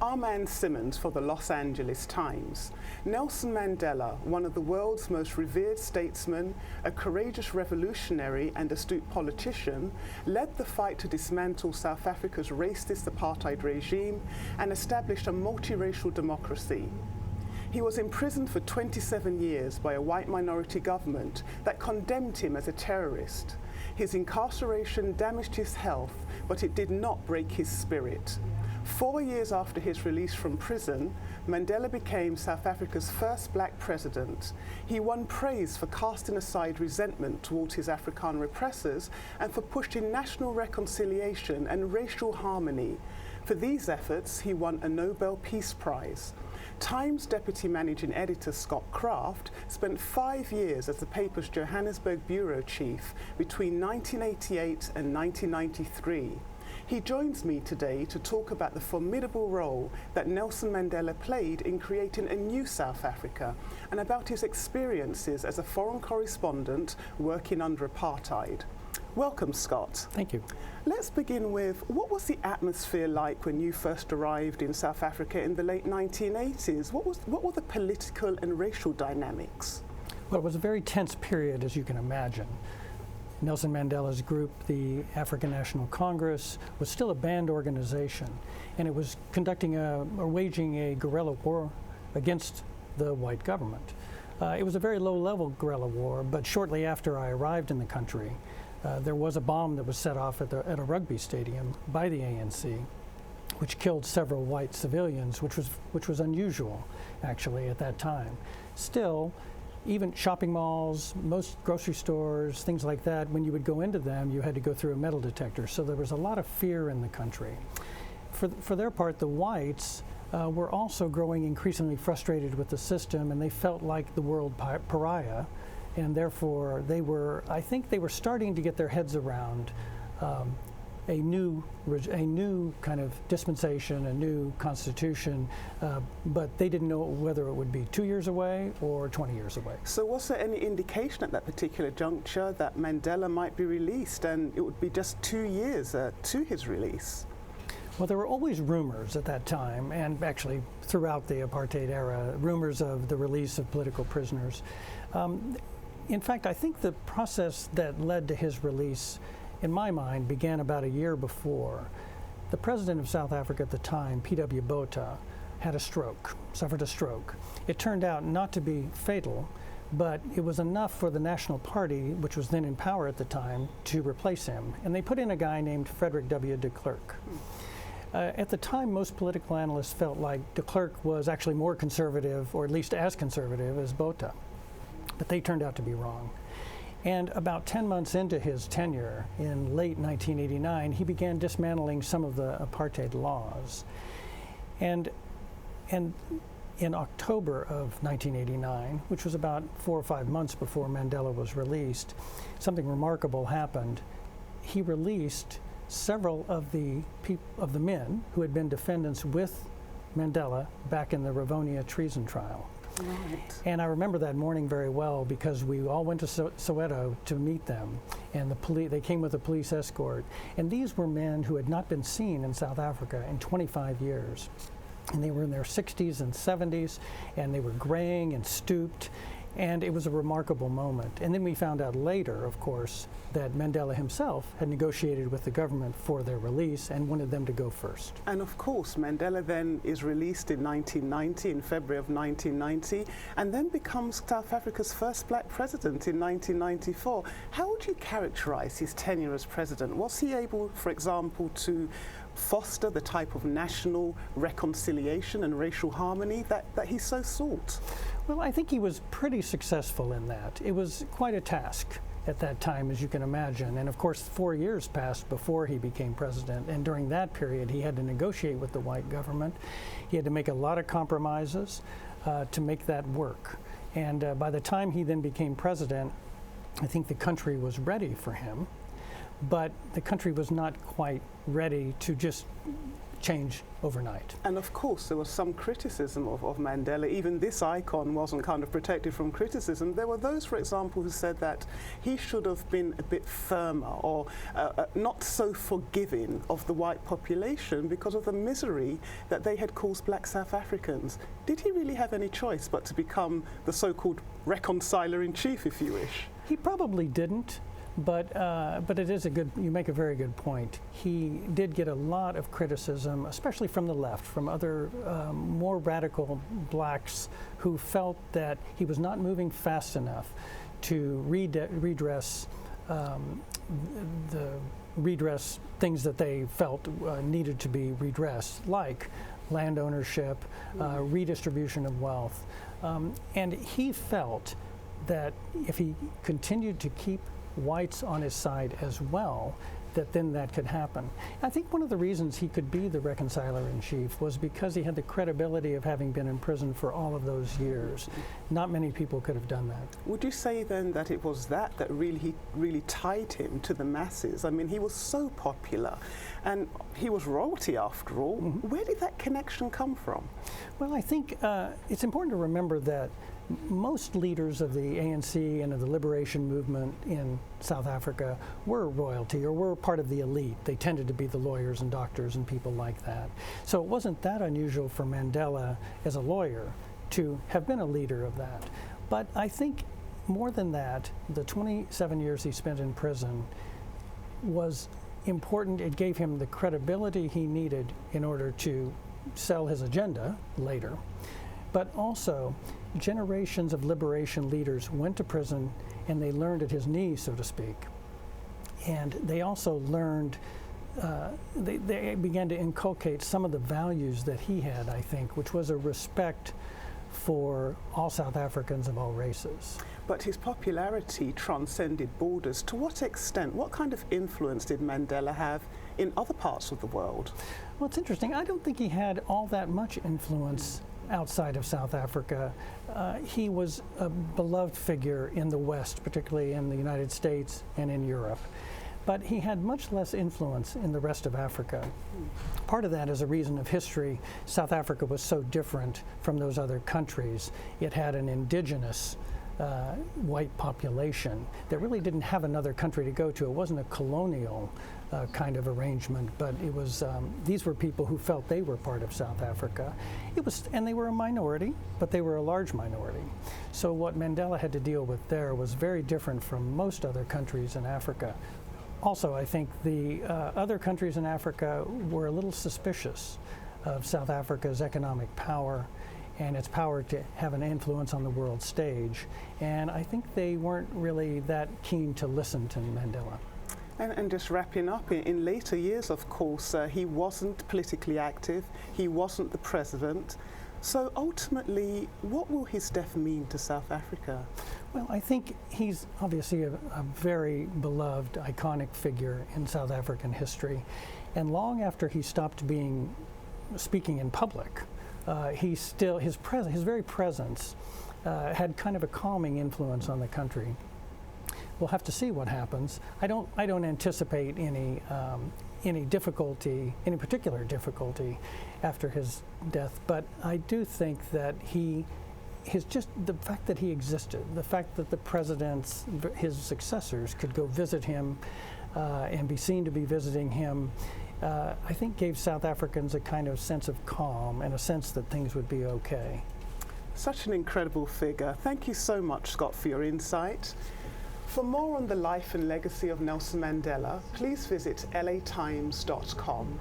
I'm Ann Simmons for the Los Angeles Times. Nelson Mandela, one of the world's most revered statesmen, a courageous revolutionary and astute politician, led the fight to dismantle South Africa's racist apartheid regime and established a multiracial democracy. He was imprisoned for 27 years by a white minority government that condemned him as a terrorist. His incarceration damaged his health, but it did not break his spirit. 4 years after his release from prison, Mandela became South Africa's first black president. He won praise for casting aside resentment towards his Afrikaner repressors and for pushing national reconciliation and racial harmony. For these efforts, he won a Nobel Peace Prize. Times deputy managing editor Scott Kraft spent 5 years as the paper's Johannesburg bureau chief between 1988 and 1993. He joins me today to talk about the formidable role that Nelson Mandela played in creating a new South Africa and about his experiences as a foreign correspondent working under apartheid. Welcome, Scott. Thank you. Let's begin with, what was the atmosphere like when you first arrived in South Africa in the late 1980s? What were the political and racial dynamics? Well, it was a very tense period, as you can imagine. Nelson Mandela's group, the African National Congress, was still a banned organization, and it was conducting or waging a guerrilla war against the white government. It was a very low-level guerrilla war, but shortly after I arrived in the country, there was a bomb that was set off at a rugby stadium by the ANC, which killed several white civilians, which was unusual, actually, at that time. Still, even shopping malls, most grocery stores, things like that, when you would go into them, you had to go through a metal detector. So there was a lot of fear in the country. For their part, the whites were also growing increasingly frustrated with the system, and they felt like the world pariah. And therefore, I think they were starting to get their heads around a new kind of dispensation, a new constitution, but they didn't know whether it would be 2 years away or 20 years away. So was there any indication at that particular juncture that Mandela might be released and it would be just 2 years to his release? Well, there were always rumors at that time, and actually throughout the apartheid era, rumors of the release of political prisoners. In fact, I think the process that led to his release, in my mind, began about a year before. The president of South Africa at the time, P.W. Botha, suffered a stroke. It turned out not to be fatal, but it was enough for the National Party, which was then in power at the time, to replace him. And they put in a guy named Frederick W. de Klerk. At the time, most political analysts felt like de Klerk was actually more conservative, or at least as conservative as Botha. But they turned out to be wrong. And about 10 months into his tenure, in late 1989, he began dismantling some of the apartheid laws. And in October of 1989, which was about 4 or 5 months before Mandela was released, something remarkable happened. He released several of the men who had been defendants with Mandela back in the Rivonia treason trial. Right. And I remember that morning very well because we all went to Soweto to meet them, and they came with a police escort. And these were men who had not been seen in South Africa in 25 years. And they were in their 60s and 70s, and they were graying and stooped. And it was a remarkable moment. And then we found out later, of course, that Mandela himself had negotiated with the government for their release and wanted them to go first. And of course, Mandela then is released in 1990, in February of 1990, and then becomes South Africa's first black president in 1994. How would you characterize his tenure as president? Was he able, for example, to foster the type of national reconciliation and racial harmony that he so sought? Well, I think he was pretty successful in that. It was quite a task at that time, as you can imagine. And of course, 4 years passed before he became president. And during that period, he had to negotiate with the white government. He had to make a lot of compromises to make that work. And by the time he then became president, I think the country was ready for him. But the country was not quite ready to just change overnight. And of course, there was some criticism of Mandela. Even this icon wasn't kind of protected from criticism. There were those, for example, who said that he should have been a bit firmer or not so forgiving of the white population because of the misery that they had caused black South Africans. Did he really have any choice but to become the so-called reconciler-in-chief, if you wish? He probably didn't. But it is you make a very good point. He did get a lot of criticism, especially from the left, from other more radical blacks who felt that he was not moving fast enough to redress things that they felt needed to be redressed, like land ownership, redistribution of wealth. And he felt that if he continued to keep whites on his side as well, that could happen. I think one of the reasons he could be the reconciler-in-chief was because he had the credibility of having been in prison for all of those years. Not many people could have done that. Would you say then that it was that really tied him to the masses? I mean, he was so popular, and he was royalty after all. Mm-hmm. Where did that connection come from? Well, I think it's important to remember that most leaders of the ANC and of the liberation movement in South Africa were royalty or were part of the elite. They tended to be the lawyers and doctors and people like that. So it wasn't that unusual for Mandela as a lawyer to have been a leader of that. But I think more than that, the 27 years he spent in prison was important. It gave him the credibility he needed in order to sell his agenda later. But also, generations of liberation leaders went to prison and they learned at his knees, so to speak. And they also learned, they began to inculcate some of the values that he had, I think, which was a respect for all South Africans of all races. But his popularity transcended borders. To what extent, what kind of influence did Mandela have in other parts of the world? Well, it's interesting. I don't think he had all that much influence outside of South Africa. He was a beloved figure in the West, particularly in the United States and in Europe. But he had much less influence in the rest of Africa. Part of that is a reason of history. South Africa was so different from those other countries. It had an indigenous white population that really didn't have another country to go to. It wasn't a colonial kind of arrangement, but it was, these were people who felt they were part of South Africa. And they were a minority, but they were a large minority. So what Mandela had to deal with there was very different from most other countries in Africa. Also, I think the other countries in Africa were a little suspicious of South Africa's economic power and its power to have an influence on the world stage. And I think they weren't really that keen to listen to Mandela. And just wrapping up, in later years, of course, he wasn't politically active, he wasn't the president. So ultimately, what will his death mean to South Africa? Well, I think he's obviously a very beloved, iconic figure in South African history. And long after he stopped speaking in public, his very presence had kind of a calming influence on the country. We'll have to see what happens. I don't anticipate any particular difficulty after his death, but I do think that the fact that he existed, the fact that the presidents, his successors, could go visit him and be seen to be visiting him, I think gave South Africans a kind of sense of calm and a sense that things would be okay. Such an incredible figure. Thank you so much, Scott, for your insight. For more on the life and legacy of Nelson Mandela, please visit latimes.com.